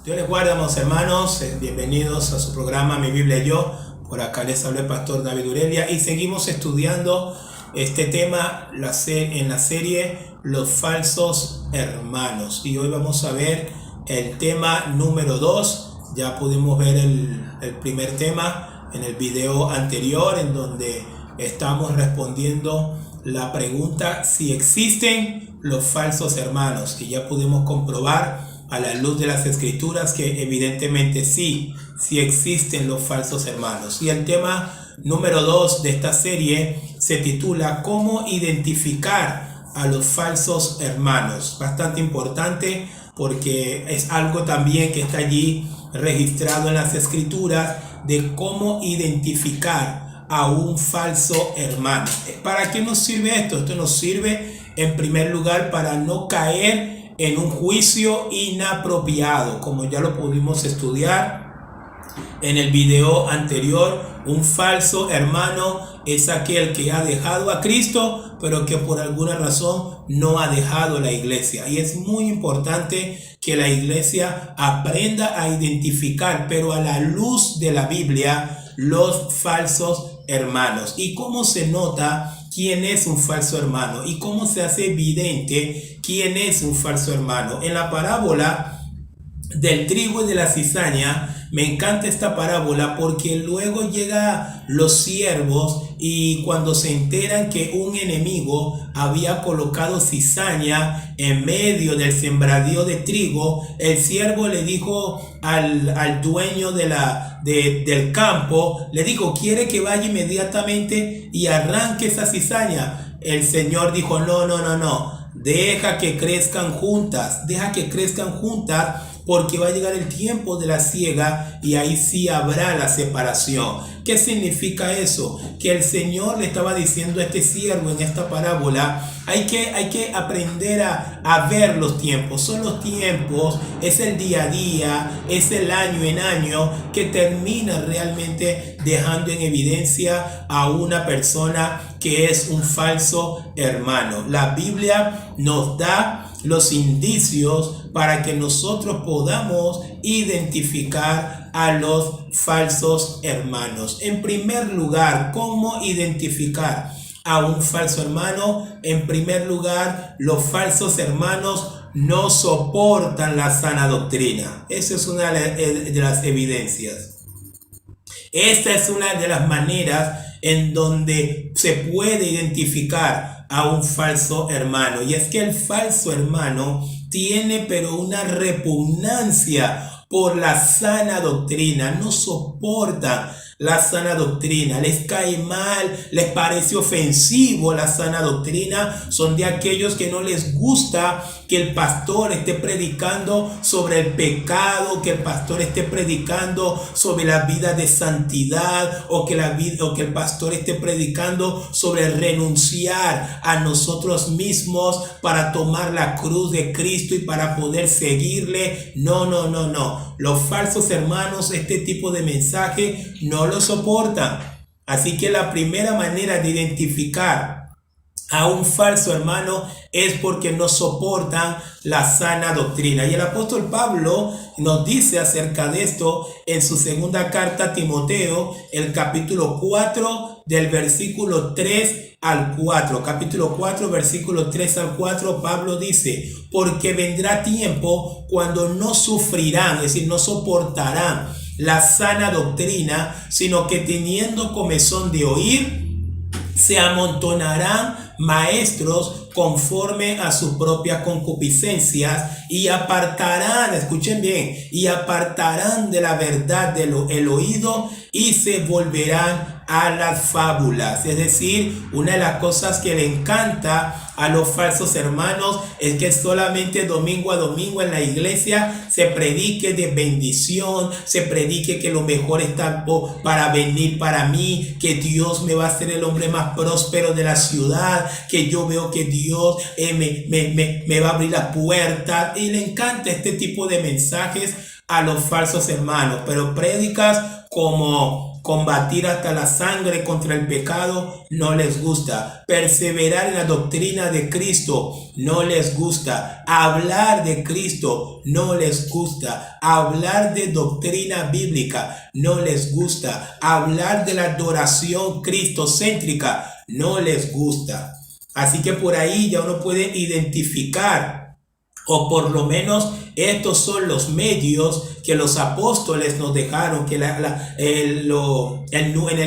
Dios les guarde, amados hermanos. Bienvenidos a su programa Mi Biblia y Yo. Por acá les habla el pastor David Urelia y seguimos estudiando este tema en la serie Los falsos hermanos. Y hoy vamos a ver el tema número 2. Ya pudimos ver el primer tema en el video anterior, en donde estamos respondiendo la pregunta si existen los falsos hermanos. Y ya pudimos comprobar a la luz de las escrituras que evidentemente sí existen los falsos hermanos. Y el tema número 2 de esta serie se titula ¿Cómo identificar a los falsos hermanos? Bastante importante porque es algo también que está allí registrado en las escrituras de cómo identificar a un falso hermano. ¿Para qué nos sirve esto? Esto nos sirve en primer lugar para no caer en un juicio inapropiado, como ya lo pudimos estudiar en el video anterior. Un falso hermano es aquel que ha dejado a Cristo, pero que por alguna razón no ha dejado la iglesia. Y es muy importante que la iglesia aprenda a identificar, pero a la luz de la Biblia, los falsos hermanos. ¿Y cómo se nota quién es un falso hermano? ¿Y cómo se hace evidente quién es un falso hermano? En la parábola del trigo y de la cizaña, me encanta esta parábola porque luego llegan los siervos y cuando se enteran que un enemigo había colocado cizaña en medio del sembradío de trigo, el siervo le dijo al dueño del campo, le dijo, ¿quiere que vaya inmediatamente y arranque esa cizaña? El Señor dijo, no, deja que crezcan juntas, porque va a llegar el tiempo de la siega y ahí sí habrá la separación. ¿Qué significa eso? Que el Señor le estaba diciendo a este siervo en esta parábola, hay que aprender a ver los tiempos. Son los tiempos, es el día a día, es el año en año que termina realmente dejando en evidencia a una persona que es un falso hermano. La Biblia nos da los indicios para que nosotros podamos identificar a los falsos hermanos. En primer lugar, ¿cómo identificar a un falso hermano? En primer lugar, los falsos hermanos no soportan la sana doctrina. Esa es una de las evidencias. Esta es una de las maneras en donde se puede identificar a un falso hermano. Y es que el falso hermano tiene pero una repugnancia por la sana doctrina. No soportan la sana doctrina, les cae mal, les parece ofensivo la sana doctrina. Son de aquellos que no les gusta que el pastor esté predicando sobre el pecado, que el pastor esté predicando sobre la vida de santidad, o que el pastor esté predicando sobre renunciar a nosotros mismos para tomar la cruz de Cristo y para poder seguirle. No. Los falsos hermanos este tipo de mensaje no lo soportan. Así que la primera manera de identificar a un falso hermano es porque no soportan la sana doctrina. Y el apóstol Pablo nos dice acerca de esto en su segunda carta a Timoteo, el capítulo 4 del versículo 3 al 4. Capítulo 4, versículo 3 al 4, Pablo dice, porque vendrá tiempo cuando no sufrirán, es decir, no soportarán la sana doctrina, sino que teniendo comezón de oír, se amontonarán maestros conforme a sus propias concupiscencias y apartarán, escuchen bien, y apartarán de la verdad el oído y se volverán a las fábulas. Es decir, una de las cosas que le encanta a los falsos hermanos es que solamente domingo a domingo en la iglesia se predique de bendición, se predique que lo mejor está para venir para mí, que Dios me va a hacer el hombre más próspero de la ciudad, que yo veo que Dios me va a abrir la puerta. Y le encanta este tipo de mensajes a los falsos hermanos, pero prédicas como combatir hasta la sangre contra el pecado no les gusta. Perseverar en la doctrina de Cristo no les gusta. Hablar de Cristo no les gusta. Hablar de doctrina bíblica no les gusta. Hablar de la adoración cristocéntrica no les gusta. Así que por ahí ya uno puede identificar, o por lo menos estos son los medios que los apóstoles nos dejaron, que en el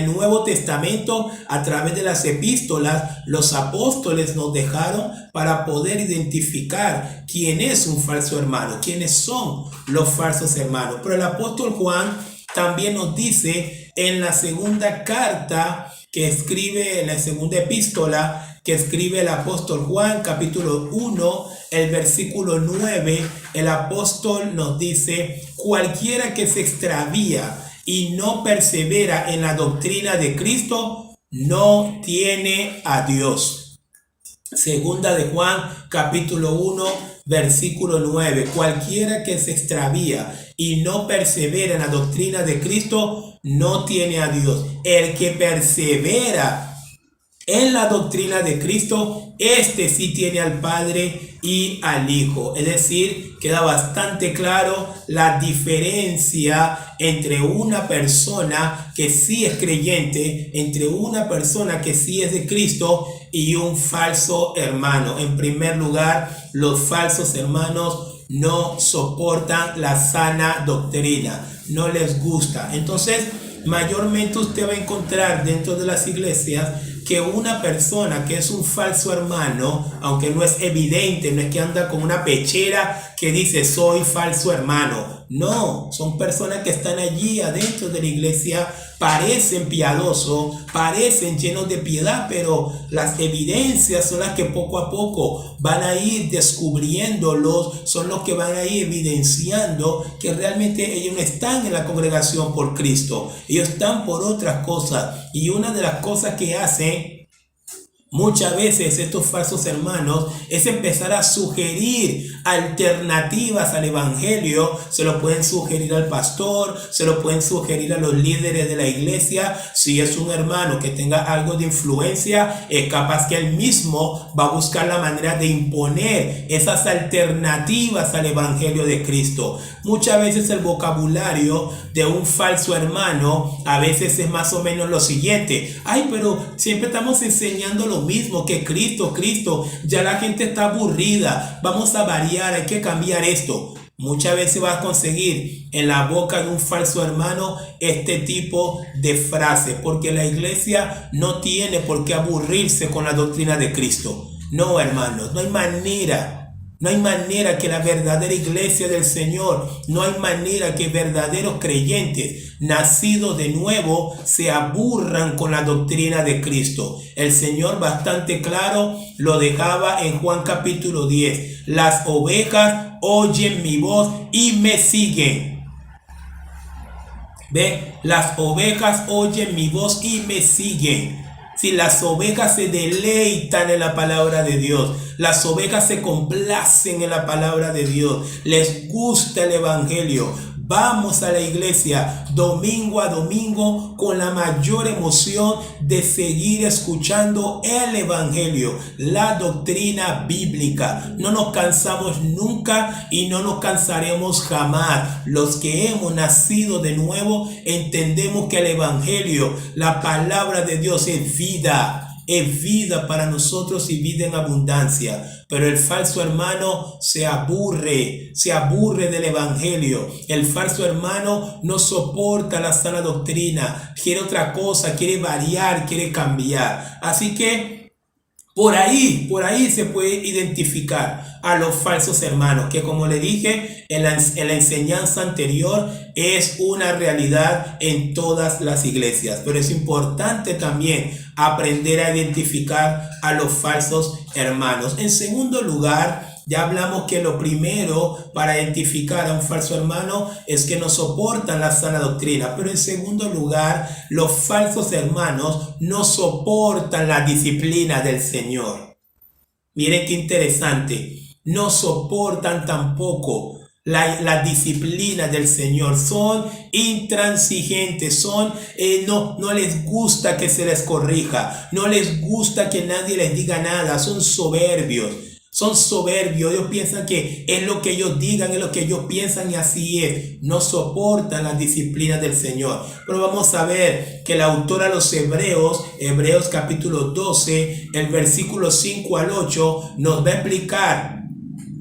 Nuevo Testamento, a través de las epístolas, los apóstoles nos dejaron para poder identificar quién es un falso hermano, quiénes son los falsos hermanos. Pero el apóstol Juan también nos dice en la segunda carta que escribe, en la segunda epístola que escribe el apóstol Juan, capítulo 1, el versículo 9, el apóstol nos dice: cualquiera que se extravía y no persevera en la doctrina de Cristo, no tiene a Dios. Segunda de Juan, capítulo 1, versículo 9. Cualquiera que se extravía y no persevera en la doctrina de Cristo, no tiene a Dios. El que persevera en la doctrina de Cristo, este sí tiene al Padre y al Hijo. Es decir, queda bastante claro la diferencia entre una persona que sí es creyente, entre una persona que sí es de Cristo y un falso hermano. En primer lugar, los falsos hermanos no soportan la sana doctrina, no les gusta. Entonces, mayormente usted va a encontrar dentro de las iglesias que una persona que es un falso hermano, aunque no es evidente, no es que anda con una pechera que dice soy falso hermano. No, son personas que están allí adentro de la iglesia, parecen piadosos, parecen llenos de piedad, pero las evidencias son las que poco a poco van a ir descubriéndolos, son los que van a ir evidenciando que realmente ellos no están en la congregación por Cristo, ellos están por otras cosas. Y una de las cosas que hacen muchas veces estos falsos hermanos es empezar a sugerir alternativas al evangelio. Se lo pueden sugerir al pastor, se lo pueden sugerir a los líderes de la iglesia. Si es un hermano que tenga algo de influencia, es capaz que él mismo va a buscar la manera de imponer esas alternativas al evangelio de Cristo. Muchas veces el vocabulario de un falso hermano a veces es más o menos lo siguiente: ay, pero siempre estamos enseñando lo mismo, que Cristo, ya la gente está aburrida, vamos a variar, hay que cambiar esto. Muchas veces vas a conseguir en la boca de un falso hermano este tipo de frases, porque la iglesia no tiene por qué aburrirse con la doctrina de Cristo. No, hermanos, no hay manera. No hay manera que la verdadera iglesia del Señor, no hay manera que verdaderos creyentes nacidos de nuevo se aburran con la doctrina de Cristo. El Señor bastante claro lo dejaba en Juan capítulo 10. Las ovejas oyen mi voz y me siguen. ¿Ve? Las ovejas oyen mi voz y me siguen. Si las ovejas se deleitan en la palabra de Dios, las ovejas se complacen en la palabra de Dios, les gusta el evangelio, vamos a la iglesia domingo a domingo con la mayor emoción de seguir escuchando el evangelio, la doctrina bíblica. No nos cansamos nunca y no nos cansaremos jamás. Los que hemos nacido de nuevo entendemos que el evangelio, la palabra de Dios, es vida para nosotros y vida en abundancia. Pero el falso hermano se aburre del evangelio. El falso hermano no soporta la sana doctrina, quiere otra cosa, quiere variar, quiere cambiar. Así que por ahí se puede identificar a los falsos hermanos, que como le dije en la enseñanza anterior, es una realidad en todas las iglesias. Pero es importante también aprender a identificar a los falsos hermanos. En segundo lugar, ya hablamos que lo primero para identificar a un falso hermano es que no soportan la sana doctrina. Pero en segundo lugar, los falsos hermanos no soportan la disciplina del Señor. Miren qué interesante. No soportan tampoco la disciplina del Señor, son intransigentes, no les gusta que se les corrija, no les gusta que nadie les diga nada, son soberbios. Son soberbios, ellos piensan que es lo que ellos digan, es lo que ellos piensan y así es. No soportan la disciplina del Señor. Pero vamos a ver que el autor a los Hebreos, Hebreos capítulo 12, el versículo 5 al 8, nos va a explicar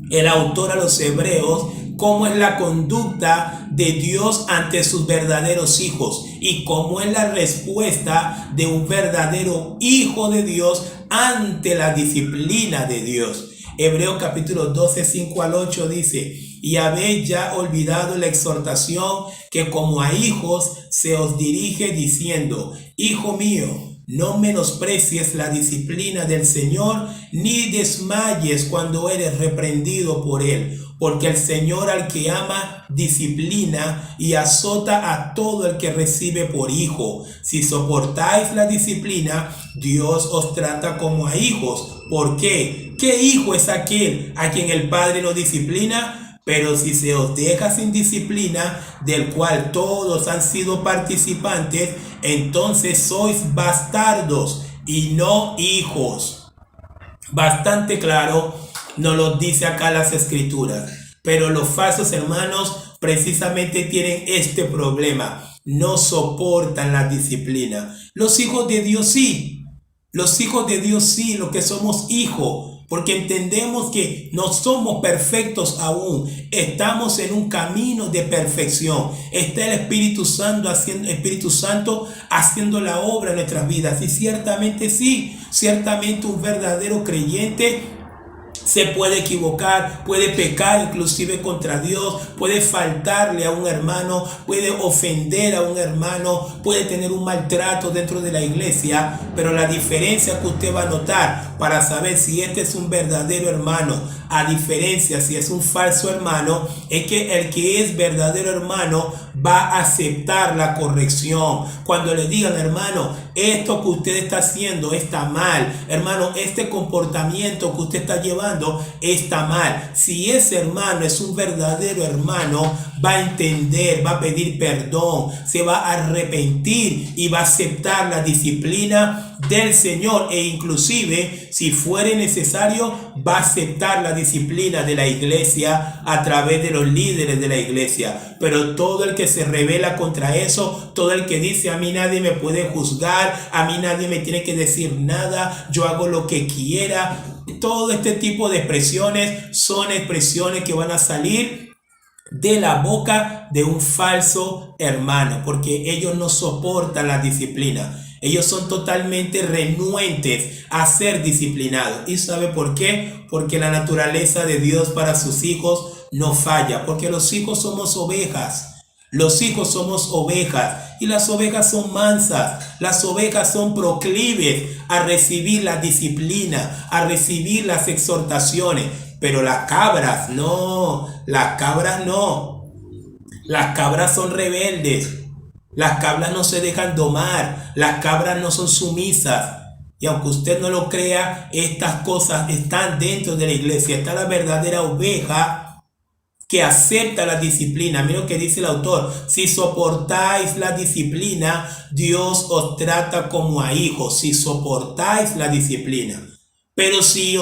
el autor a los Hebreos cómo es la conducta de Dios ante sus verdaderos hijos y cómo es la respuesta de un verdadero hijo de Dios ante la disciplina de Dios. Hebreos capítulo 12, 5 al 8 dice: y habéis ya olvidado la exhortación que como a hijos se os dirige diciendo: hijo mío, no menosprecies la disciplina del Señor, ni desmayes cuando eres reprendido por él. Porque el Señor al que ama disciplina y azota a todo el que recibe por hijo. Si soportáis la disciplina, Dios os trata como a hijos. ¿Por qué? ¿Qué hijo es aquel a quien el Padre no disciplina? Pero si se os deja sin disciplina, del cual todos han sido participantes, entonces sois bastardos y no hijos. Bastante claro nos lo dice acá las Escrituras. Pero los falsos hermanos precisamente tienen este problema. No soportan la disciplina. Los hijos de Dios sí. Los hijos de Dios sí, los que somos hijos. Porque entendemos que no somos perfectos aún. Estamos en un camino de perfección. Está el Espíritu Santo haciendo la obra en nuestras vidas. Y ciertamente sí. Ciertamente un verdadero creyente se puede equivocar, puede pecar inclusive contra Dios, puede faltarle a un hermano, puede ofender a un hermano, puede tener un maltrato dentro de la iglesia, pero la diferencia que usted va a notar para saber si este es un verdadero hermano, a diferencia si es un falso hermano, es que el que es verdadero hermano va a aceptar la corrección. Cuando le digan: hermano, esto que usted está haciendo está mal, hermano, este comportamiento que usted está llevando está mal. Si ese hermano es un verdadero hermano, va a entender, va a pedir perdón, se va a arrepentir y va a aceptar la disciplina del Señor, e inclusive si fuere necesario va a aceptar la disciplina de la iglesia a través de los líderes de la iglesia. Pero todo el que se rebela contra eso, todo el que dice: a mí nadie me puede juzgar, a mí nadie me tiene que decir nada, yo hago lo que quiera, todo este tipo de expresiones son expresiones que van a salir de la boca de un falso hermano, porque ellos no soportan la disciplina. Ellos son totalmente renuentes a ser disciplinados. ¿Y sabe por qué? Porque la naturaleza de Dios para sus hijos no falla. Porque los hijos somos ovejas. Los hijos somos ovejas. Y las ovejas son mansas. Las ovejas son proclives a recibir la disciplina, a recibir las exhortaciones. Pero las cabras no. Las cabras no. Las cabras son rebeldes. Las cabras no se dejan domar, las cabras no son sumisas. Y aunque usted no lo crea, estas cosas están dentro de la iglesia. Está la verdadera oveja que acepta la disciplina. Mira lo que dice el autor: si soportáis la disciplina, Dios os trata como a hijos. Si soportáis la disciplina. Pero si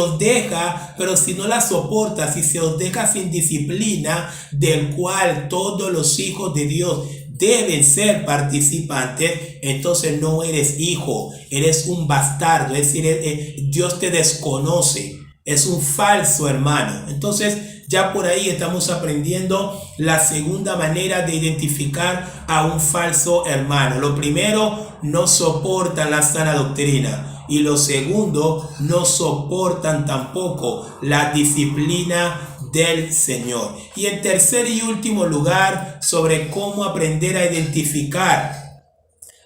no la soporta, si se os deja sin disciplina, del cual todos los hijos de Dios deben ser participantes, entonces no eres hijo, eres un bastardo, es decir, Dios te desconoce, es un falso hermano. Entonces ya por ahí estamos aprendiendo la segunda manera de identificar a un falso hermano. Lo primero, no soportan la sana doctrina. Y lo segundo, no soportan tampoco la disciplina del Señor. Y en tercer y último lugar, sobre cómo aprender a identificar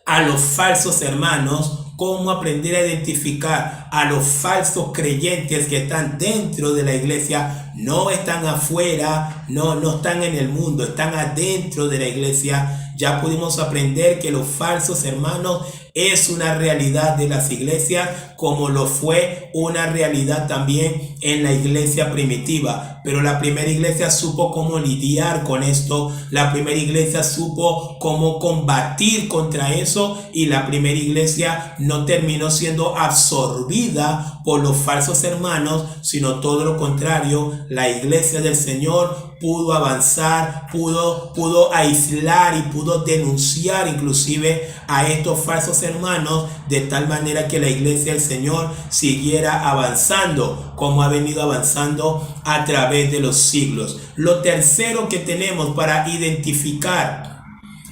a los falsos hermanos, cómo aprender a identificar a los falsos creyentes que están dentro de la iglesia, no están afuera, no están en el mundo, están adentro de la iglesia. Ya pudimos aprender que los falsos hermanos es una realidad de las iglesias, como lo fue una realidad también en la iglesia primitiva. Pero la primera iglesia supo cómo lidiar con esto, la primera iglesia supo cómo combatir contra eso, y la primera iglesia no terminó siendo absorbida por los falsos hermanos, sino todo lo contrario. La iglesia del Señor pudo avanzar, pudo aislar y pudo denunciar inclusive a estos falsos hermanos, de tal manera que la iglesia del Señor siguiera avanzando como ha venido avanzando a través de los siglos. Lo tercero que tenemos para identificar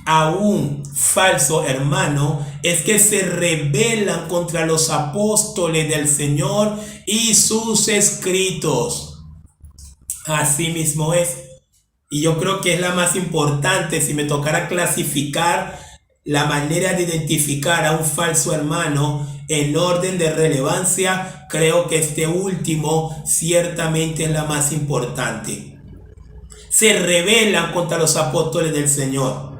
a un falso hermano es que se rebelan contra los apóstoles del Señor y sus escritos. Así mismo es. Y yo creo que es la más importante. Si me tocara clasificar la manera de identificar a un falso hermano en orden de relevancia, creo que este último ciertamente es la más importante. Se rebelan contra los apóstoles del Señor.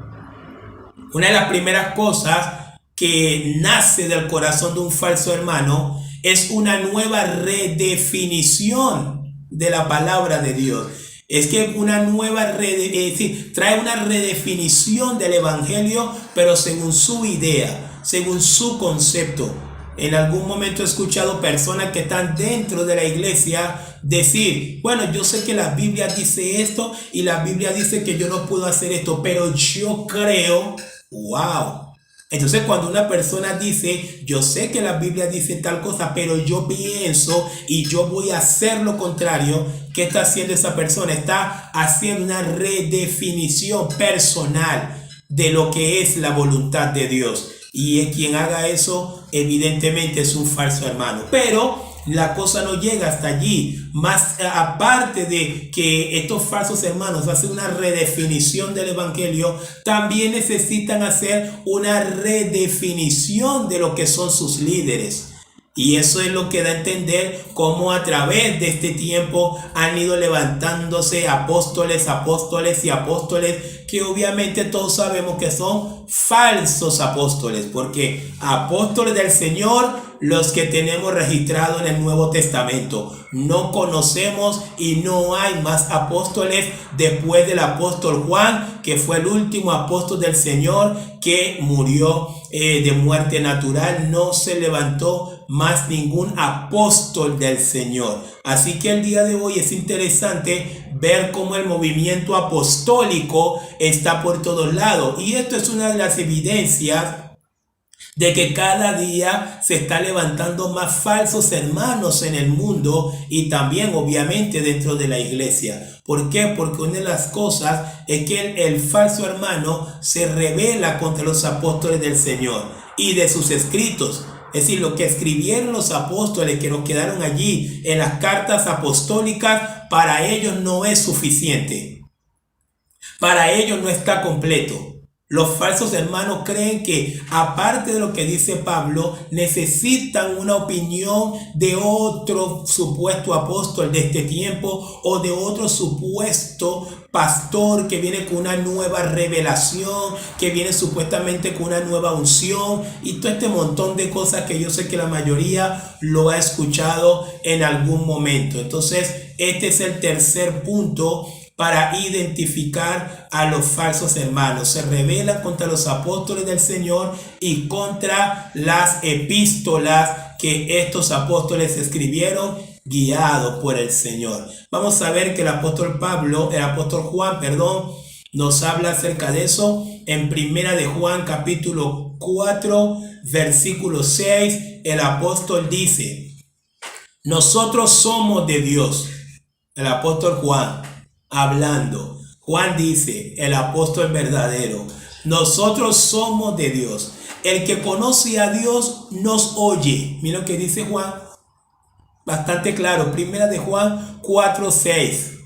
Una de las primeras cosas que nace del corazón de un falso hermano es una nueva redefinición de la palabra de Dios. Es que una nueva trae una redefinición del evangelio, pero según su idea, según su concepto. En algún momento he escuchado personas que están dentro de la iglesia decir: bueno, yo sé que la Biblia dice esto y la Biblia dice que yo no puedo hacer esto, pero yo creo. ¡Wow! Entonces, cuando una persona dice: yo sé que la Biblia dice tal cosa, pero yo pienso y yo voy a hacer lo contrario, ¿qué está haciendo esa persona? Está haciendo una redefinición personal de lo que es la voluntad de Dios. Y quien haga eso, evidentemente es un falso hermano. Pero la cosa no llega hasta allí. Más aparte de que estos falsos hermanos hacen una redefinición del evangelio, también necesitan hacer una redefinición de lo que son sus líderes. Y eso es lo que da a entender cómo a través de este tiempo han ido levantándose apóstoles, que obviamente todos sabemos que son falsos apóstoles, porque apóstoles del Señor, los que tenemos registrados en el Nuevo Testamento. No conocemos y no hay más apóstoles después del apóstol Juan, que fue el último apóstol del Señor que murió de muerte natural. No se levantó más ningún apóstol del Señor. Así que el día de hoy es interesante ver cómo el movimiento apostólico está por todos lados. Y esto es una de las evidencias de que cada día se está levantando más falsos hermanos en el mundo, y también obviamente dentro de la iglesia. ¿Por qué? Porque una de las cosas es que el falso hermano se rebela contra los apóstoles del Señor y de sus escritos. Es decir, lo que escribieron los apóstoles, que nos quedaron allí en las cartas apostólicas, para ellos no es suficiente. Para ellos no está completo. Los falsos hermanos creen que, aparte de lo que dice Pablo, necesitan una opinión de otro supuesto apóstol de este tiempo, o de otro supuesto pastor que viene con una nueva revelación, que viene supuestamente con una nueva unción, y todo este montón de cosas que yo sé que la mayoría lo ha escuchado en algún momento. Entonces, este es el tercer punto para identificar a los falsos hermanos. Se rebelan contra los apóstoles del Señor y contra las epístolas que estos apóstoles escribieron, guiados por el Señor. Vamos a ver que el apóstol Juan, nos habla acerca de eso en Primera de Juan, capítulo 4, versículo 6. El apóstol dice: nosotros somos de Dios. El apóstol Juan hablando. Juan dice, el apóstol verdadero: nosotros somos de Dios. El que conoce a Dios nos oye. Mira lo que dice Juan, bastante claro. Primera de Juan 4:6.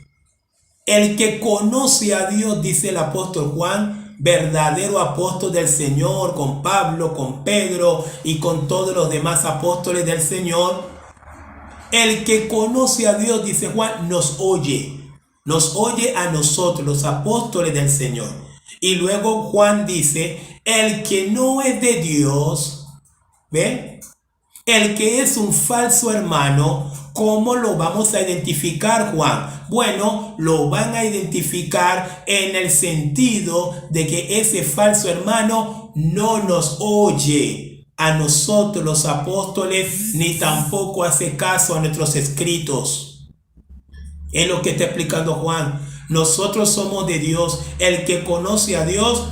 El que conoce a Dios, dice el apóstol Juan, verdadero apóstol del Señor, con Pablo, con Pedro y con todos los demás apóstoles del Señor. El que conoce a Dios, dice Juan, nos oye. Nos oye a nosotros, los apóstoles del Señor. Y luego Juan dice: el que no es de Dios ¿Ve? El que es un falso hermano, ¿cómo lo vamos a identificar, Juan? Bueno, lo van a identificar en el sentido de que ese falso hermano no nos oye a nosotros los apóstoles, ni tampoco hace caso a nuestros escritos. Es lo que está explicando Juan. Nosotros somos de Dios. El que conoce a Dios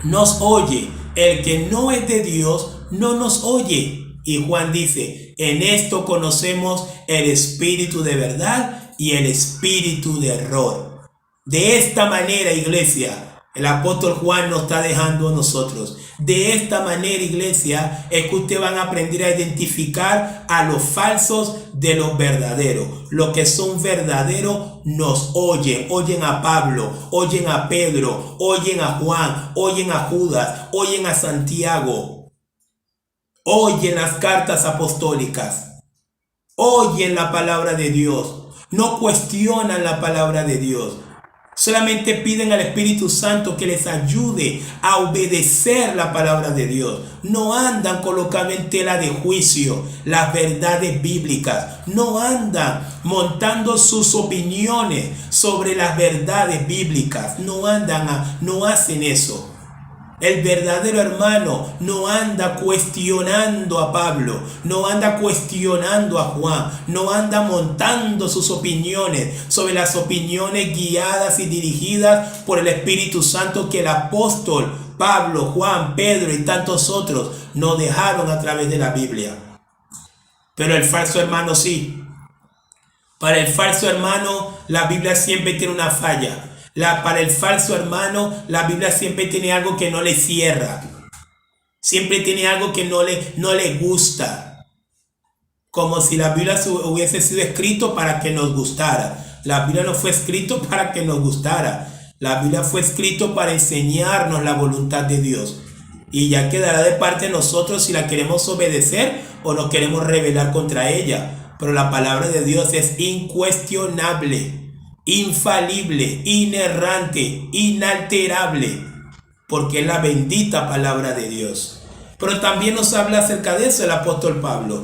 nos oye. El que no es de Dios no nos oye. Y Juan dice, en esto conocemos el espíritu de verdad y el espíritu de error. De esta manera, iglesia, el apóstol Juan nos está dejando a nosotros. De esta manera, iglesia, es que ustedes van a aprender a identificar a los falsos de los verdaderos. Los que son verdaderos nos oyen. Oyen a Pablo, oyen a Pedro, oyen a Juan, oyen a Judas, oyen a Santiago. Oyen las cartas apostólicas, oyen la palabra de Dios, no cuestionan la palabra de Dios, solamente piden al Espíritu Santo que les ayude a obedecer la palabra de Dios. No andan colocando en tela de juicio las verdades bíblicas, no andan montando sus opiniones sobre las verdades bíblicas, no hacen eso. El verdadero hermano no anda cuestionando a Pablo, no anda cuestionando a Juan, no anda montando sus opiniones sobre las opiniones guiadas y dirigidas por el Espíritu Santo que el apóstol Pablo, Juan, Pedro y tantos otros nos dejaron a través de la Biblia. Pero el falso hermano sí. Para el falso hermano la Biblia siempre tiene una falla. Para el falso hermano, la Biblia siempre tiene algo que no le cierra. Siempre tiene algo que no le gusta. Como si la Biblia hubiese sido escrito para que nos gustara. La Biblia no fue escrito para que nos gustara. La Biblia fue escrito para enseñarnos la voluntad de Dios. Y ya quedará de parte de nosotros si la queremos obedecer o nos queremos rebelar contra ella. Pero la palabra de Dios es incuestionable, infalible, inerrante, inalterable, porque es la bendita palabra de Dios. Pero también nos habla acerca de eso el apóstol Pablo.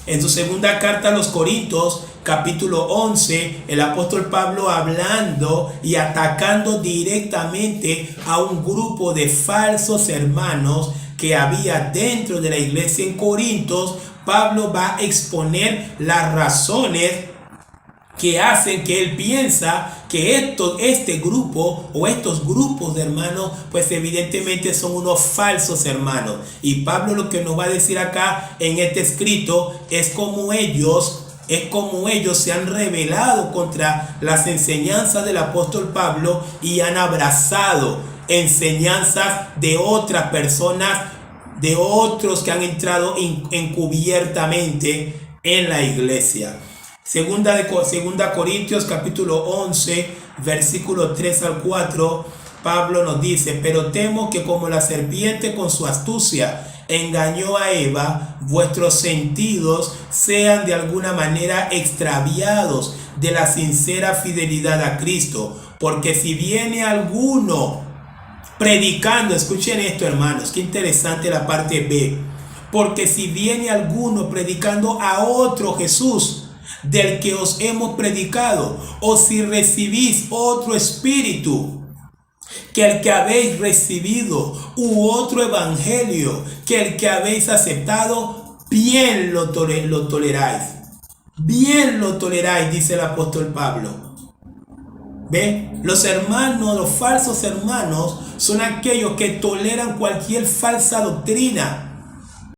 En su segunda carta a los Corintios, capítulo 11, el apóstol Pablo hablando y atacando directamente a un grupo de falsos hermanos que había dentro de la iglesia en Corintios. Pablo va a exponer las razones que hacen que él piensa que este grupo o estos grupos de hermanos pues evidentemente son unos falsos hermanos. Y Pablo lo que nos va a decir acá en este escrito es cómo ellos se han rebelado contra las enseñanzas del apóstol Pablo y han abrazado enseñanzas de otras personas, de otros que han entrado encubiertamente en la iglesia. Segunda Corintios capítulo 11, versículo 3 al 4, Pablo nos dice: pero temo que como la serpiente con su astucia engañó a Eva, vuestros sentidos sean de alguna manera extraviados de la sincera fidelidad a Cristo. Porque si viene alguno predicando, escuchen esto hermanos, qué interesante la parte B, porque si viene alguno predicando a otro Jesús del que os hemos predicado, o si recibís otro espíritu que el que habéis recibido, u otro evangelio que el que habéis aceptado, bien lo toleráis. Bien lo toleráis, dice el apóstol Pablo. ¿Ve? Los hermanos, los falsos hermanos, son aquellos que toleran cualquier falsa doctrina.